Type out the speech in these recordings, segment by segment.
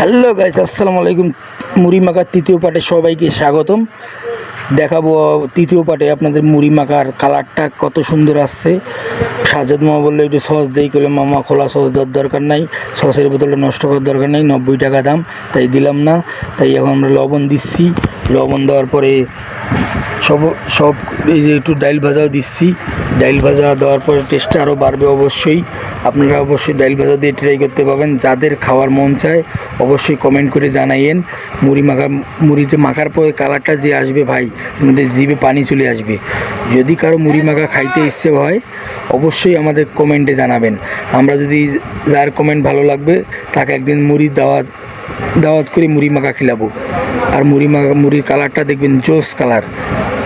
Hello guys, আসসালামু আলাইকুম। মুড়ি মাখার তৃতীয় পার্টে সবাইকে স্বাগতম। দেখাবো তৃতীয় পার্টে আপনাদের মুড়ি মাখার কালারটা কত সুন্দর আসছে। সাজ্জাদ মামা বললো একটু সস দেই, করলে মামা খোলা সস দেওয়ার দরকার নাই, সসের বোতলে নষ্ট করার দরকার নেই, 90 টাকা দাম, তাই দিলাম না। তাই এখন আমরা লবণ দিচ্ছি। লবণ দেওয়ার পরে সব এই যে একটু ডাইল ভাজাও দিচ্ছি। ডাইল ভাজা দেওয়ার পরে টেস্টটা আরও বাড়বে। অবশ্যই আপনারা অবশ্যই ডাইল ভাজা দিয়ে ট্রাই করতে পারবেন। যাদের খাওয়ার মন চায় অবশ্যই কমেন্ট করে জানাইয়েন। মুড়িতে মাখার পরে কালারটা যে আসবে ভাই, আপনাদের জিভে পানি চলে আসবে। যদি কারো মুড়ি মাখা খাইতে ইচ্ছে হয় অবশ্যই আমাদের কমেন্টে জানাবেন। আমরা যদি যার কমেন্ট ভালো লাগবে তাকে একদিন দাওয়াত করে মুড়ি মাখা খিলাবো। আর মুড়ির কালারটা দেখবেন জোস কালার।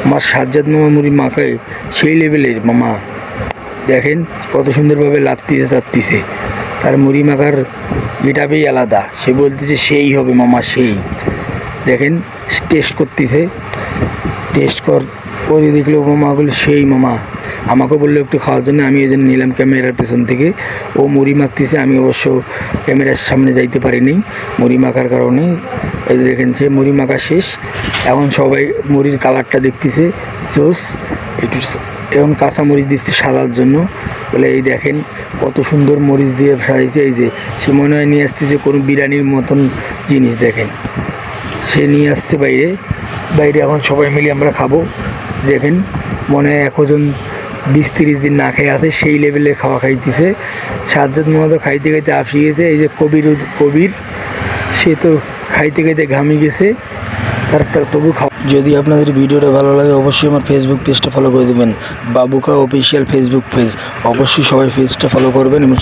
আমার সাজ্জাদ মামা মুড়ি মাখায় সেই লেভেলের মামা, দেখেন কত সুন্দরভাবে চাটতিছে। তার মুড়ি মাখার এটাবেই আলাদা। সে বলতেছে সেই হবে মামা, সেই দেখেন টেস্ট করতেছে। করে দেখলো মামাগুলো সেই মামা। আমাকে বললো একটু খাওয়ার জন্য, আমি ওই জন্য নিলাম ক্যামেরার পেছন থেকে। ও মুড়ি মাখতেছে, আমি অবশ্য ক্যামেরার সামনে যাইতে পারিনি মুড়ি মাখার কারণে। এই দেখেন সে মুড়ি মাখা শেষ। এখন সবাই মুড়ির কালারটা দেখতেছে জোস। একটু এখন কাঁচা মরিচ দিচ্ছে সাজার জন্য বলে, এই দেখেন কত সুন্দর মরিচ দিয়ে সাজাইছে। এই যে সে মনে হয় নিয়ে আসতেছে কোনো বিরিয়ানির মতন জিনিস। দেখেন সে নিয়ে আসছে বাইরে এখন সবাই মিলে আমরা খাবো। দেখেন মনে হয় এখন 20-30 দিন না খেয়ে আছে, সেই লেভেলের খাওয়া খাইতেছে। সাজ্জাদ মামা তো খাইতে খাইতে আসি গেছে। এই যে কবির সে তো খাইতে খাইতে ঘামি গেছে। তার তবু যদি আপনাদের ভিডিওটা ভালো লাগে অবশ্যই আমার ফেসবুক পেজটা ফলো করে দেবেন, বাবুকা অফিসিয়াল ফেসবুক পেজ। অবশ্যই সবাই পেজটা ফলো করবেন এবং